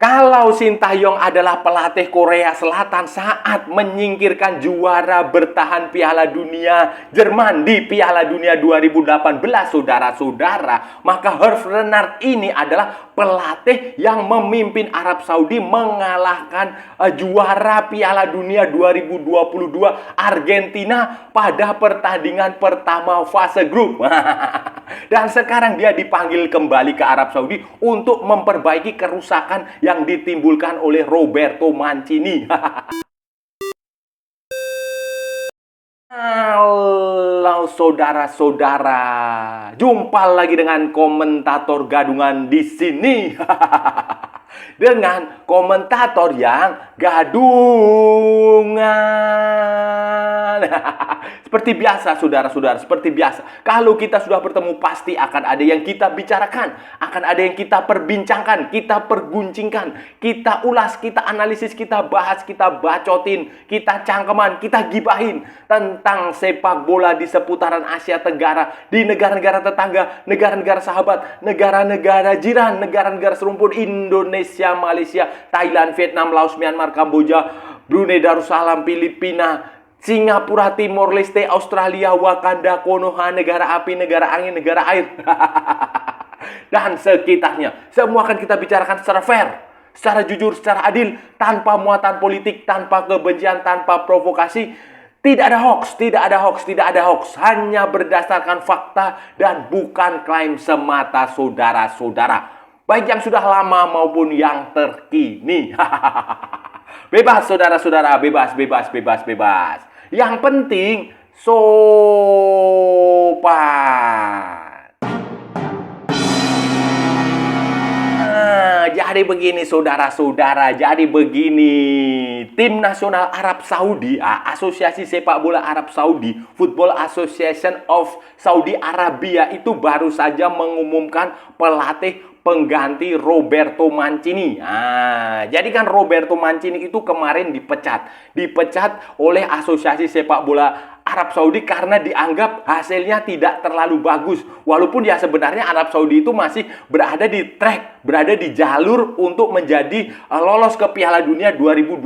Kalau Sintayong adalah pelatih Korea Selatan saat menyingkirkan juara bertahan Piala Dunia Jerman di Piala Dunia 2018, saudara-saudara, maka Herve Renard ini adalah pelatih yang memimpin Arab Saudi mengalahkan juara Piala Dunia 2022 Argentina pada pertandingan pertama fase grup. Dan sekarang dia dipanggil kembali ke Arab Saudi untuk memperbaiki kerusakan yang ditimbulkan oleh Roberto Mancini. Halo saudara-saudara, jumpa lagi dengan komentator gadungan di sini. Dengan komentator yang gadungan. Seperti biasa, saudara-saudara, seperti biasa. Kalau kita sudah bertemu, pasti akan ada yang kita bicarakan, akan ada yang kita perbincangkan, kita perguncingkan, kita ulas, kita analisis, kita bahas, kita bacotin, kita cangkeman, kita gibahin tentang sepak bola di seputaran Asia Tenggara, di negara-negara tetangga, negara-negara sahabat, negara-negara jiran, negara-negara serumpun Indonesia, Malaysia, Thailand, Vietnam, Laos, Myanmar, Kamboja, Brunei Darussalam, Filipina, Singapura, Timor Leste, Australia, Wakanda, Konoha, negara api, negara angin, negara air, dan sekitarnya. Semua akan kita bicarakan secara fair, secara jujur, secara adil, tanpa muatan politik, tanpa kebencian, tanpa provokasi. Tidak ada hoax, tidak ada hoax, tidak ada hoax. Hanya berdasarkan fakta dan bukan klaim semata, saudara-saudara. Baik yang sudah lama maupun yang terkini. Bebas, saudara-saudara, bebas, bebas, bebas, bebas. Yang penting, sopan. Jadi begini, saudara-saudara, jadi begini. Tim nasional Arab Saudi, Asosiasi Sepak Bola Arab Saudi, Football Association of Saudi Arabia, itu baru saja mengumumkan pelatih pengganti Roberto Mancini. Jadi kan Roberto Mancini itu kemarin dipecat oleh Asosiasi Sepak Bola Arab Saudi karena dianggap hasilnya tidak terlalu bagus. Walaupun ya sebenarnya Arab Saudi itu masih berada di track, berada di jalur untuk menjadi lolos ke Piala Dunia 2026.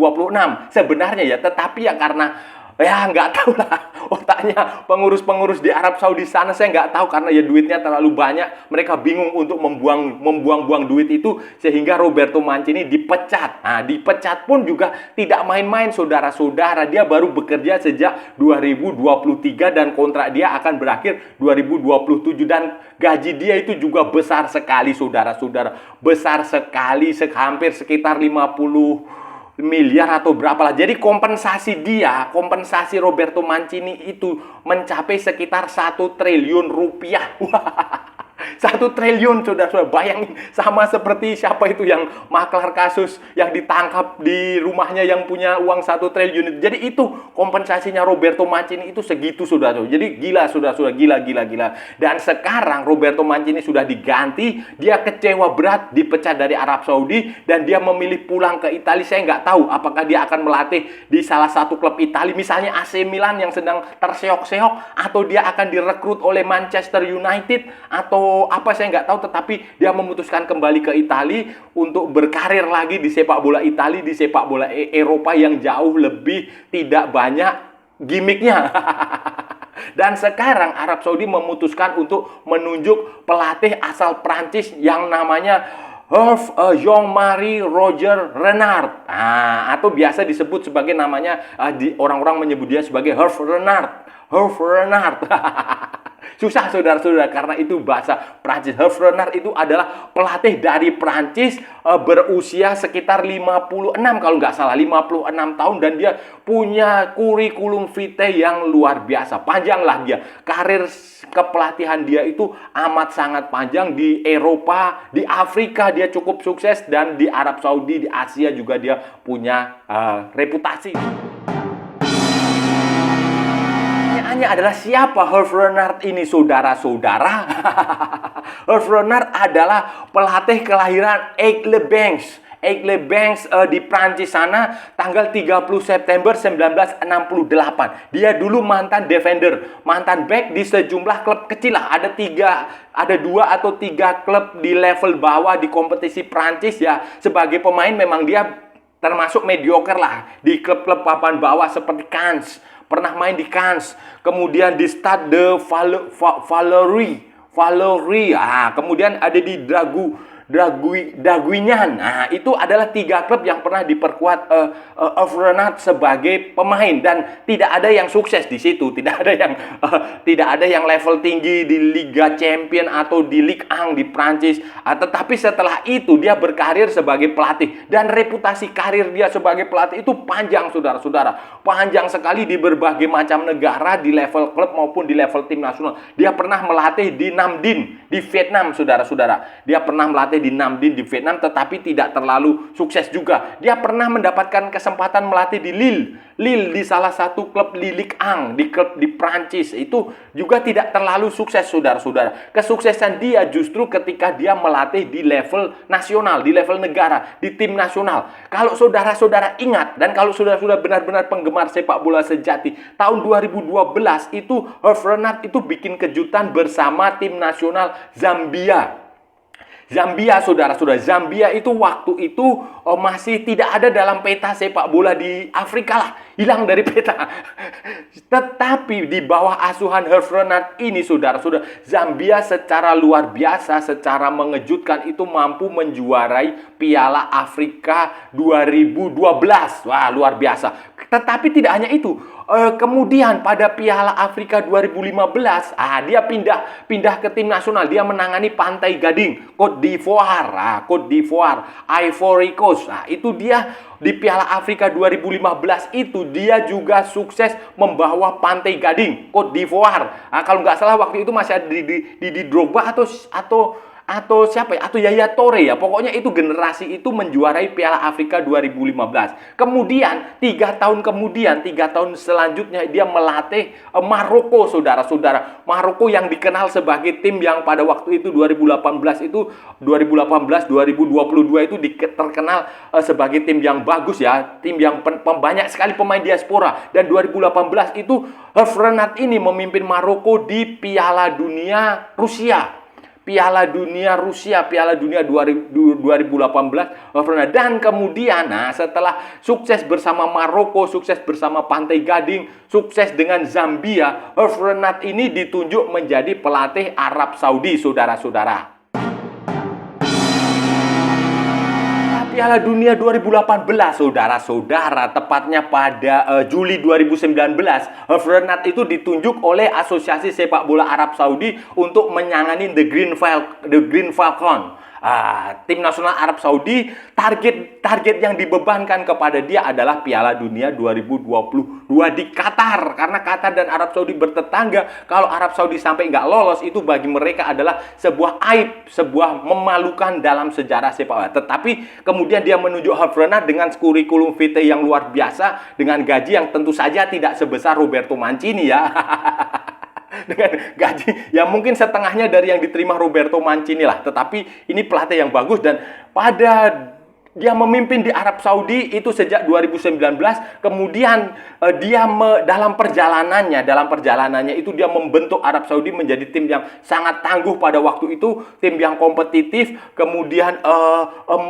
Sebenarnya ya, tetapi ya karena ya nggak tahu lah otaknya pengurus-pengurus di Arab Saudi sana, saya nggak tahu karena ya duitnya terlalu banyak, mereka bingung untuk membuang-buang duit itu sehingga Roberto Mancini dipecat. Dipecat pun juga tidak main-main, saudara-saudara. Dia baru bekerja sejak 2023 dan kontrak dia akan berakhir 2027 dan gaji dia itu juga besar sekali, saudara-saudara. Besar sekali, hampir sekitar 50 miliar atau berapalah. Jadi kompensasi Roberto Mancini itu mencapai sekitar 1 triliun rupiah. 1 triliun, saudara-saudara. Bayangin, sama seperti siapa itu yang maklar kasus yang ditangkap di rumahnya yang punya uang 1 triliun. Jadi itu kompensasinya Roberto Mancini itu segitu, saudara-saudara. Jadi gila, saudara-saudara, gila. Dan sekarang Roberto Mancini sudah diganti, dia kecewa berat, dipecat dari Arab Saudi dan dia memilih pulang ke Italia. Saya nggak tahu apakah dia akan melatih di salah satu klub Italia, misalnya AC Milan yang sedang terseok-seok, atau dia akan direkrut oleh Manchester United atau apa, saya nggak tahu. Tetapi dia memutuskan kembali ke Italia untuk berkarir lagi di sepak bola Italia, di sepak bola Eropa yang jauh lebih tidak banyak gimmicknya. Dan sekarang Arab Saudi memutuskan untuk menunjuk pelatih asal Prancis yang namanya Herve Jean-Marie Roger Renard, atau biasa disebut sebagai namanya, orang-orang menyebut dia sebagai Herve Renard. Susah, saudara-saudara, karena itu bahasa Prancis. Herve Renard itu adalah pelatih dari Prancis, berusia sekitar 56 kalau nggak salah, 56 tahun, dan dia punya kurikulum vitae yang luar biasa. Panjang lah dia. Karir kepelatihan dia itu amat sangat panjang. Di Eropa, di Afrika dia cukup sukses, dan di Arab Saudi, di Asia juga dia punya reputasi. Adalah siapa Herve Renard ini, saudara-saudara? Herve Renard adalah pelatih kelahiran Aix-les-Bains. Aix-les-Bains di Prancis sana tanggal 30 September 1968. Dia dulu mantan defender, mantan back di sejumlah klub kecil lah. Ada 2 atau 3 klub di level bawah di kompetisi Prancis ya. Sebagai pemain memang dia termasuk mediocre lah di klub-klub papan bawah seperti Cannes. Pernah main di Cannes, kemudian di Stade de Valerie, kemudian ada di Draguignan. Nah, itu adalah 3 klub yang pernah diperkuat Hervé Renard sebagai pemain, dan tidak ada yang sukses di situ, tidak ada yang level tinggi di Liga Champion atau di Ligue 1 di Prancis. Tetapi setelah itu dia berkarir sebagai pelatih, dan reputasi karir dia sebagai pelatih itu panjang, saudara-saudara. Panjang sekali di berbagai macam negara, di level klub maupun di level tim nasional. Dia pernah melatih di Nam Dinh di Vietnam, saudara-saudara. Dia pernah melatih di Nam Dinh di Vietnam, tetapi tidak terlalu sukses juga. Dia pernah mendapatkan kesempatan melatih di Lille di salah satu klub di Ligue 1, di klub di Prancis. Itu juga tidak terlalu sukses, saudara-saudara. Kesuksesan dia justru ketika dia melatih di level nasional, di level negara, di tim nasional. Kalau saudara-saudara ingat, dan kalau saudara-saudara benar-benar penggemar sepak bola sejati, tahun 2012 itu Hervé Renard itu bikin kejutan bersama tim nasional Zambia. Saudara-saudara, Zambia itu waktu itu masih tidak ada dalam peta sepak bola di Afrika lah, hilang dari peta. Tetapi di bawah asuhan Hervé Renard ini, saudara-saudara, Zambia secara luar biasa, secara mengejutkan itu mampu menjuarai Piala Afrika 2012. Wah, luar biasa. Tetapi tidak hanya itu. Kemudian pada Piala Afrika 2015, dia pindah ke tim nasional. Dia menangani Pantai Gading, Côte d'Ivoire, Ivory Coast. Itu dia di Piala Afrika 2015 itu dia juga sukses membawa Pantai Gading, Côte d'Ivoire. Kalau nggak salah waktu itu masih ada di Drogba atau siapa ya? Atau Yaya Toure ya. Pokoknya itu generasi itu menjuarai Piala Afrika 2015. Kemudian 3 tahun selanjutnya dia melatih Maroko, saudara-saudara. Maroko yang dikenal sebagai tim yang pada waktu itu 2018 2022 itu terkenal sebagai tim yang bagus ya, tim yang banyak sekali pemain diaspora. Dan 2018 itu Hervé Renard ini memimpin Maroko di Piala Dunia Rusia. Piala Dunia 2018, dan kemudian setelah sukses bersama Maroko, sukses bersama Pantai Gading, sukses dengan Zambia, Hervé Renard ini ditunjuk menjadi pelatih Arab Saudi, saudara-saudara. Piala Dunia 2018, saudara-saudara, tepatnya pada Juli 2019, Hervé Renard itu ditunjuk oleh Asosiasi Sepak Bola Arab Saudi untuk menangani The Green Falcon. Tim nasional Arab Saudi, target yang dibebankan kepada dia adalah Piala Dunia 2022 di Qatar. Karena Qatar dan Arab Saudi bertetangga. Kalau Arab Saudi sampai nggak lolos, itu bagi mereka adalah sebuah aib, sebuah memalukan dalam sejarah sepak bola. Tetapi kemudian dia menunjuk Hervé Renard dengan kurikulum vitae yang luar biasa, dengan gaji yang tentu saja tidak sebesar Roberto Mancini ya. Dengan gaji yang mungkin setengahnya dari yang diterima Roberto Mancini lah. Tetapi ini pelatih yang bagus, dan pada dia memimpin di Arab Saudi itu sejak 2019. Kemudian dalam perjalanannya itu dia membentuk Arab Saudi menjadi tim yang sangat tangguh pada waktu itu, tim yang kompetitif. Kemudian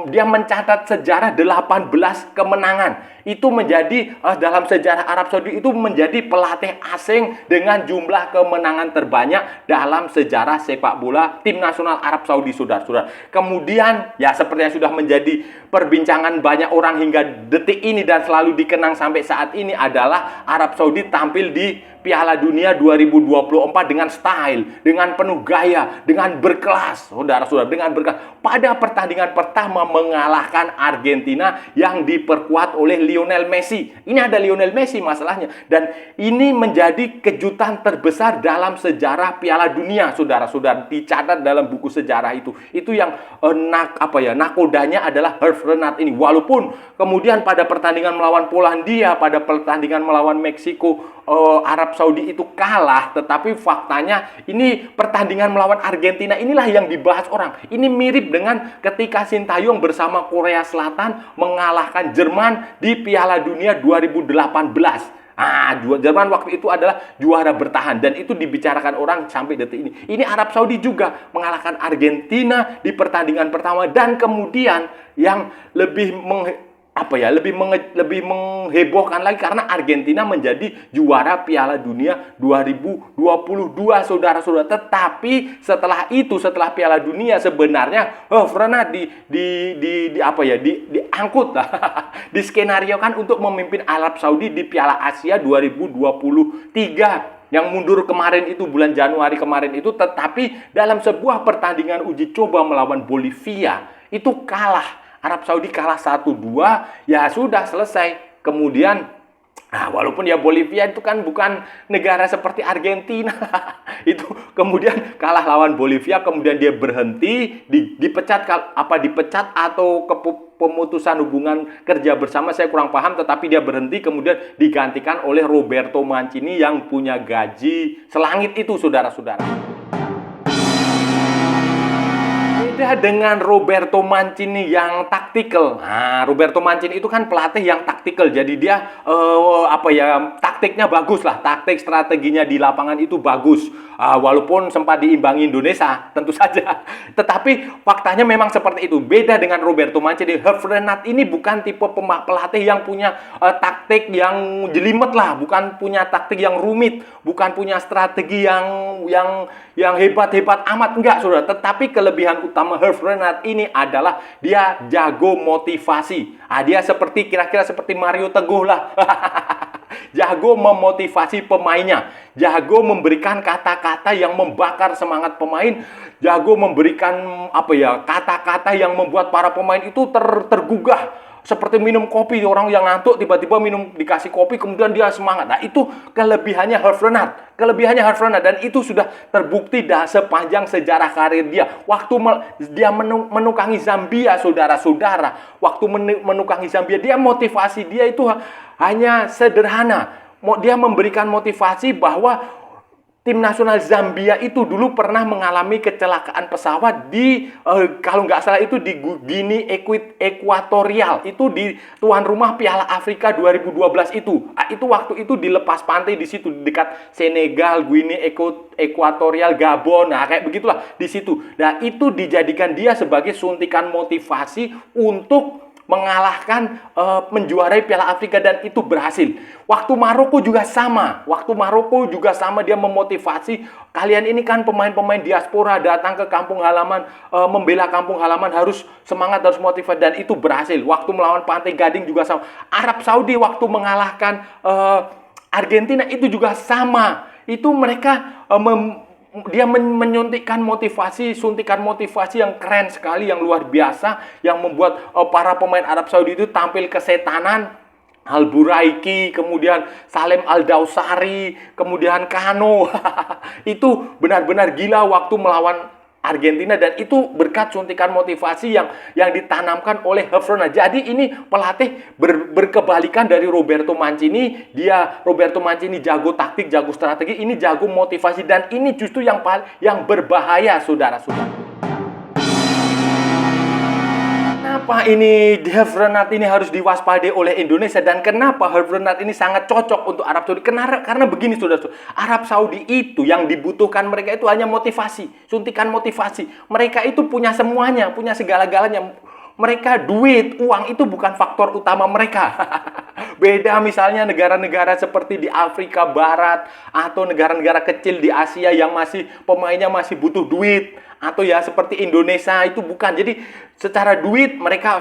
dia mencatat sejarah 18 kemenangan. Itu menjadi dalam sejarah Arab Saudi itu menjadi pelatih asing dengan jumlah kemenangan terbanyak dalam sejarah sepak bola tim nasional Arab Saudi, saudara-saudara. Kemudian ya seperti yang sudah menjadi perbincangan banyak orang hingga detik ini dan selalu dikenang sampai saat ini adalah Arab Saudi tampil di Piala Dunia 2024 dengan style, dengan penuh gaya, dengan berkelas, saudara-saudara, dengan berkelas. Pada pertandingan pertama mengalahkan Argentina yang diperkuat oleh Lionel Messi. Ini ada Lionel Messi masalahnya, dan ini menjadi kejutan terbesar dalam sejarah Piala Dunia, saudara-saudara, dicatat dalam buku sejarah itu. Itu yang nakodanya adalah Hervé Renard ini. Walaupun kemudian pada pertandingan melawan Polandia, pada pertandingan melawan Meksiko, Arab Arab Saudi itu kalah, tetapi faktanya ini pertandingan melawan Argentina inilah yang dibahas orang. Ini mirip dengan ketika Sintayong bersama Korea Selatan mengalahkan Jerman di Piala Dunia 2018. Jerman waktu itu adalah juara bertahan dan itu dibicarakan orang sampai detik ini. Ini Arab Saudi juga mengalahkan Argentina di pertandingan pertama dan kemudian yang lebih lebih menghebohkan lagi karena Argentina menjadi juara Piala Dunia 2022, saudara-saudara. Tetapi setelah itu, setelah Piala Dunia sebenarnya Renat diangkut lah, diskenariokan untuk memimpin Arab Saudi di Piala Asia 2023 yang mundur kemarin itu, bulan Januari kemarin itu. Tetapi dalam sebuah pertandingan uji coba melawan Bolivia itu kalah. Arab Saudi kalah 1-2, ya sudah selesai. Kemudian, walaupun ya Bolivia itu kan bukan negara seperti Argentina. Itu kemudian kalah lawan Bolivia, kemudian dia berhenti, dipecat atau pemutusan hubungan kerja bersama, saya kurang paham, tetapi dia berhenti, kemudian digantikan oleh Roberto Mancini yang punya gaji selangit itu, saudara-saudara. Beda dengan Roberto Mancini yang taktikal. Roberto Mancini itu kan pelatih yang taktikal. Jadi dia taktiknya bagus lah. Taktik strateginya di lapangan itu bagus. Walaupun sempat diimbangi Indonesia, tentu saja. Tetapi faktanya memang seperti itu. Beda dengan Roberto Mancini. Renat ini bukan tipe pelatih yang punya taktik yang jelimet lah, bukan punya taktik yang rumit, bukan punya strategi yang hebat-hebat amat, enggak, saudara. Tetapi kelebihan utama Renat ini adalah dia jago motivasi. Dia kira-kira seperti Mario Teguh lah. Jago memotivasi pemainnya, jago memberikan kata-kata yang membakar semangat pemain, jago memberikan kata-kata yang membuat para pemain itu tergugah. Seperti minum kopi, orang yang ngantuk tiba-tiba dikasih kopi kemudian dia semangat. Nah, itu kelebihannya Renat. Dan itu sudah terbukti sepanjang sejarah karir dia. Waktu dia menukangi Zambia, saudara-saudara, waktu menukangi Zambia, dia motivasi dia itu hanya sederhana. Dia memberikan motivasi bahwa tim nasional Zambia itu dulu pernah mengalami kecelakaan pesawat kalau nggak salah itu di Guinea Ekuatorial. Itu di tuan rumah Piala Afrika 2012 itu. Itu waktu itu dilepas pantai di situ dekat Senegal, Guinea Ekuatorial, Gabon. Kayak begitulah di situ. Nah, itu dijadikan dia sebagai suntikan motivasi untuk mengalahkan menjuarai Piala Afrika dan itu berhasil. Waktu Maroko juga sama. Dia memotivasi, kalian ini kan pemain-pemain diaspora datang ke kampung halaman, membela kampung halaman, harus semangat, harus motivasi, dan itu berhasil. Waktu melawan Pantai Gading juga sama. Arab Saudi waktu mengalahkan Argentina itu juga sama. Itu mereka dia menyuntikkan suntikan motivasi yang keren sekali, yang luar biasa, yang membuat para pemain Arab Saudi itu tampil kesetanan. Al-Buraiki, kemudian Salem Al-Dawsari, kemudian Kano. Itu benar-benar gila waktu melawan Argentina, dan itu berkat suntikan motivasi yang ditanamkan oleh Renat. Jadi ini pelatih berkebalikan dari Roberto Mancini. Roberto Mancini jago taktik, jago strategi, ini jago motivasi, dan ini justru yang berbahaya, saudara-saudara. Kenapa ini Renat ini harus diwaspadai oleh Indonesia, dan kenapa Renat ini sangat cocok untuk Arab Saudi? Karena begini, saudara-saudara. Arab Saudi itu yang dibutuhkan mereka itu hanya motivasi, suntikan motivasi. Mereka itu punya semuanya, punya segala-galanya. Mereka uang itu bukan faktor utama mereka. Beda misalnya negara-negara seperti di Afrika Barat atau negara-negara kecil di Asia yang pemainnya masih butuh duit, atau ya seperti Indonesia itu bukan. Jadi secara duit mereka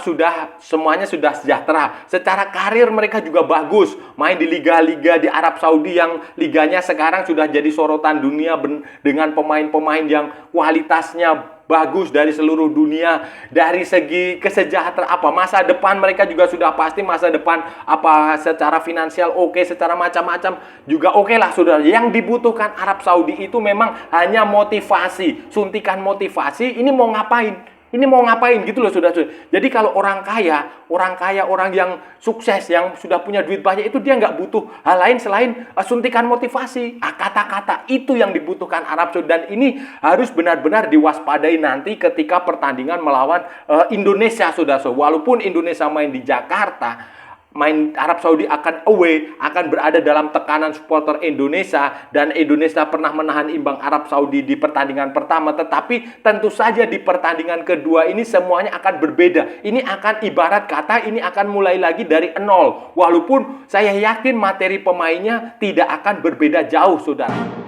semuanya sudah sejahtera. Secara karir mereka juga bagus. Main di liga-liga di Arab Saudi yang liganya sekarang sudah jadi sorotan dunia dengan pemain-pemain yang kualitasnya bagus dari seluruh dunia. Dari segi kesejahteraan masa depan mereka juga sudah pasti, masa depan secara finansial oke, secara macam-macam juga oke lah, saudara. Yang dibutuhkan Arab Saudi itu memang hanya motivasi, suntikan motivasi. Ini mau ngapain? Ini mau ngapain gitu loh saudara-saudara. Jadi kalau orang kaya, orang yang sukses, yang sudah punya duit banyak itu dia nggak butuh hal lain selain suntikan motivasi. Kata-kata itu yang dibutuhkan Arab Saudi dan ini harus benar-benar diwaspadai nanti ketika pertandingan melawan Indonesia saudara-saudara. Walaupun Indonesia main di Jakarta, Arab Saudi akan away, akan berada dalam tekanan supporter Indonesia dan Indonesia pernah menahan imbang Arab Saudi di pertandingan pertama, tetapi tentu saja di pertandingan kedua ini semuanya akan berbeda. Ini akan ibarat kata ini akan mulai lagi dari nol. Walaupun saya yakin materi pemainnya tidak akan berbeda jauh, saudara.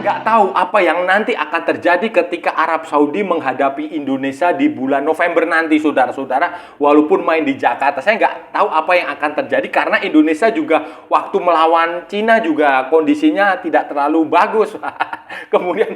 Nggak tahu apa yang nanti akan terjadi ketika Arab Saudi menghadapi Indonesia di bulan November nanti, saudara-saudara. Walaupun main di Jakarta, saya nggak tahu apa yang akan terjadi karena Indonesia juga waktu melawan Cina juga kondisinya tidak terlalu bagus. Kemudian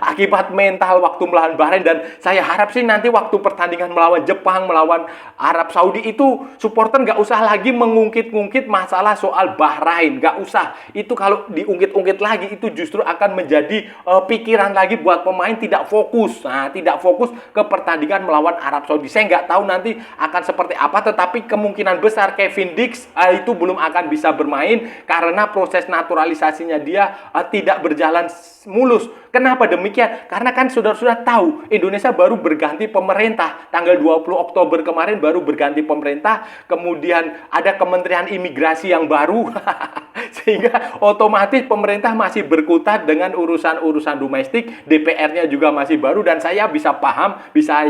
akibat mental waktu melawan Bahrain, dan saya harap sih nanti waktu pertandingan melawan Jepang, melawan Arab Saudi itu supporter nggak usah lagi mengungkit-ungkit masalah soal Bahrain, nggak usah. Itu kalau diungkit-ungkit lagi itu justru akan menjadi pikiran lagi buat pemain, tidak fokus. Nah, tidak fokus ke pertandingan melawan Arab Saudi. Saya nggak tahu nanti akan seperti apa, tetapi kemungkinan besar Kevin Dix itu belum akan bisa bermain karena proses naturalisasinya dia tidak berjalan mulus. Kenapa demikian? Karena kan saudara-saudara tahu Indonesia baru berganti pemerintah. Tanggal 20 Oktober kemarin baru berganti pemerintah. Kemudian ada Kementerian Imigrasi yang baru. Sehingga otomatis pemerintah masih berkutat dengan urusan-urusan domestik. DPR-nya juga masih baru dan saya bisa paham, bisa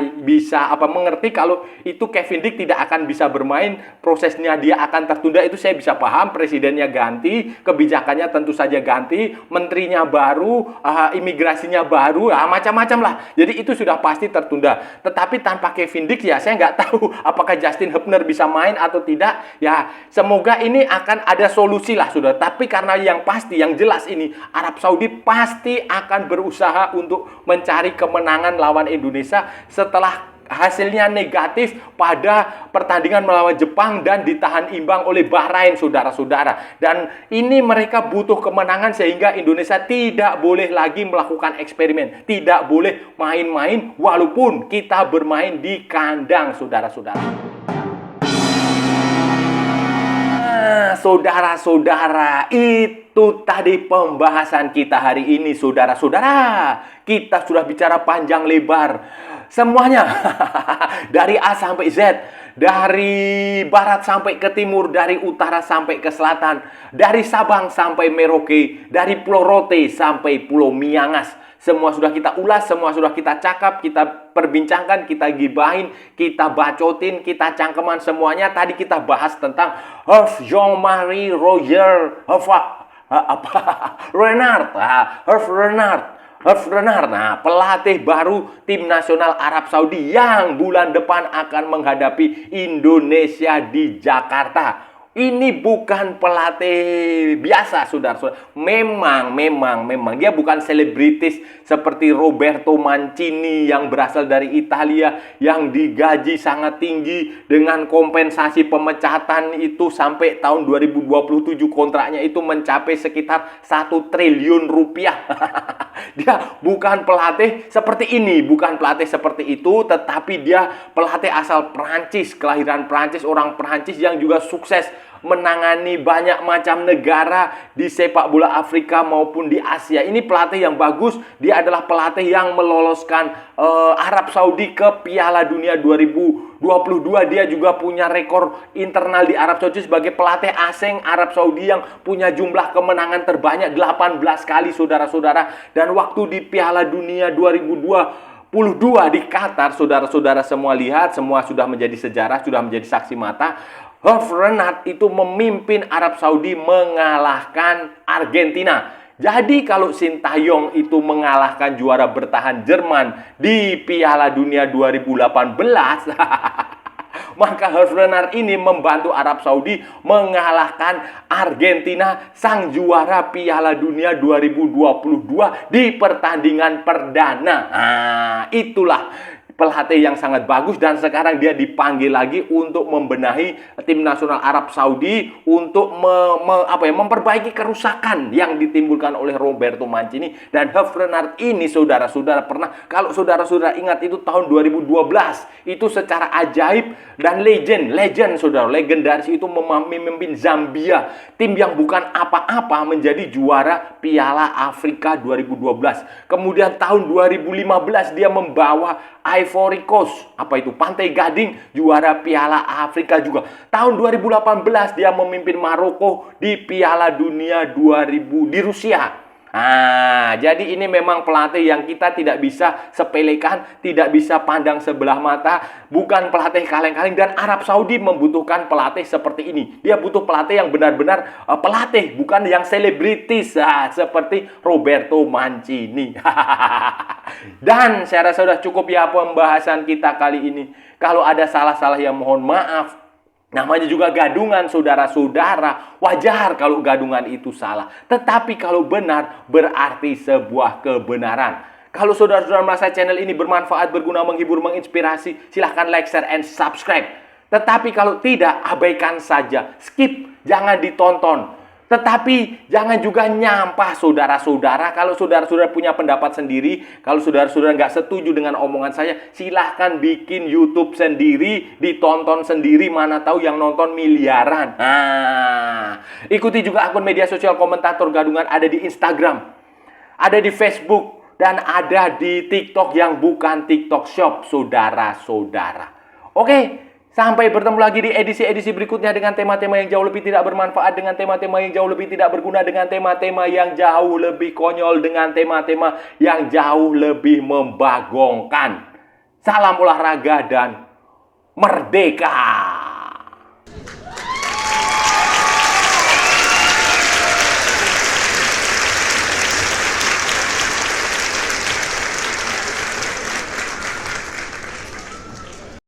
mengerti kalau itu Kevin Dix tidak akan bisa bermain, prosesnya dia akan tertunda, itu saya bisa paham. Presidennya ganti, kebijakannya tentu saja ganti, menterinya baru, imigrasinya baru, macam-macam lah. Jadi itu sudah pasti tertunda. Tetapi tanpa Kevin Dix ya saya nggak tahu apakah Justin Hubner bisa main atau tidak. Ya semoga ini akan ada solusi lah sudah. Tapi karena yang pasti, yang jelas ini Arab Saudi pasti akan berusaha untuk mencari kemenangan lawan Indonesia setelah hasilnya negatif pada pertandingan melawan Jepang dan ditahan imbang oleh Bahrain, saudara-saudara. Dan ini mereka butuh kemenangan sehingga Indonesia tidak boleh lagi melakukan eksperimen, tidak boleh main-main walaupun kita bermain di kandang, saudara-saudara. Saudara-saudara, itu tadi pembahasan kita hari ini, saudara-saudara. Kita sudah bicara panjang lebar semuanya. Dari A sampai Z, dari barat sampai ke timur, dari utara sampai ke selatan, dari Sabang sampai Merauke, dari Pulau Rote sampai Pulau Miangas. Semua sudah kita ulas, semua sudah kita cakap, kita perbincangkan, kita gibahin, kita bacotin, kita cangkeman semuanya. Tadi kita bahas tentang Jean-Marie Roger Renard. Nah, pelatih baru tim nasional Arab Saudi yang bulan depan akan menghadapi Indonesia di Jakarta. Ini bukan pelatih biasa, saudara-saudara. Memang dia bukan selebritis seperti Roberto Mancini yang berasal dari Italia, yang digaji sangat tinggi dengan kompensasi pemecatan itu sampai tahun 2027 kontraknya itu mencapai sekitar 1 triliun rupiah. Dia bukan pelatih seperti ini, bukan pelatih seperti itu, tetapi dia pelatih asal Perancis, kelahiran Perancis, orang Perancis yang juga sukses menangani banyak macam negara di sepak bola Afrika maupun di Asia. Ini pelatih yang bagus. Dia adalah pelatih yang meloloskan Arab Saudi ke Piala Dunia 2022. Dia juga punya rekor internal di Arab Saudi sebagai pelatih asing Arab Saudi yang punya jumlah kemenangan terbanyak 18 kali, saudara-saudara. Dan waktu di Piala Dunia 2022 di Qatar, saudara-saudara semua lihat, semua sudah menjadi sejarah, sudah menjadi saksi mata. Renard itu memimpin Arab Saudi mengalahkan Argentina. Jadi kalau Sintayong itu mengalahkan juara bertahan Jerman di Piala Dunia 2018, maka Renard ini membantu Arab Saudi mengalahkan Argentina, sang juara Piala Dunia 2022 di pertandingan perdana. Nah, itulah pelatih yang sangat bagus, dan sekarang dia dipanggil lagi untuk membenahi tim nasional Arab Saudi untuk memperbaiki kerusakan yang ditimbulkan oleh Roberto Mancini dan Herve Renard ini. Saudara-saudara pernah, kalau saudara-saudara ingat, itu tahun 2012 itu secara ajaib dan legend saudara, legendaris itu memimpin Zambia, tim yang bukan apa-apa, menjadi juara Piala Afrika 2012. Kemudian tahun 2015 dia membawa Ivory Coast, Pantai Gading, juara Piala Afrika juga. Tahun 2018 dia memimpin Maroko di Piala Dunia 2000 di Rusia. Nah, jadi ini memang pelatih yang kita tidak bisa sepelekan, tidak bisa pandang sebelah mata, bukan pelatih kaleng-kaleng, dan Arab Saudi membutuhkan pelatih seperti ini. Dia butuh pelatih yang benar-benar pelatih, bukan yang selebritis seperti Roberto Mancini. Dan saya rasa sudah cukup ya pembahasan kita kali ini. Kalau ada salah-salah ya mohon maaf. Namanya juga gadungan, saudara-saudara. Wajar kalau gadungan itu salah. Tetapi kalau benar, berarti sebuah kebenaran. Kalau saudara-saudara merasa channel ini bermanfaat, berguna, menghibur, menginspirasi, silahkan like, share, and subscribe. Tetapi kalau tidak, abaikan saja. Skip, jangan ditonton. Tetapi jangan juga nyampah saudara-saudara. Kalau saudara-saudara punya pendapat sendiri, kalau saudara-saudara nggak setuju dengan omongan saya, silahkan bikin YouTube sendiri, ditonton sendiri, mana tahu yang nonton miliaran. Nah, ikuti juga akun media sosial Komentator Gadungan, ada di Instagram, ada di Facebook, dan ada di TikTok yang bukan TikTok Shop, saudara-saudara. Oke. Sampai bertemu lagi di edisi-edisi berikutnya dengan tema-tema yang jauh lebih tidak bermanfaat, dengan tema-tema yang jauh lebih tidak berguna, dengan tema-tema yang jauh lebih konyol, dengan tema-tema yang jauh lebih membagongkan. Salam olahraga dan merdeka!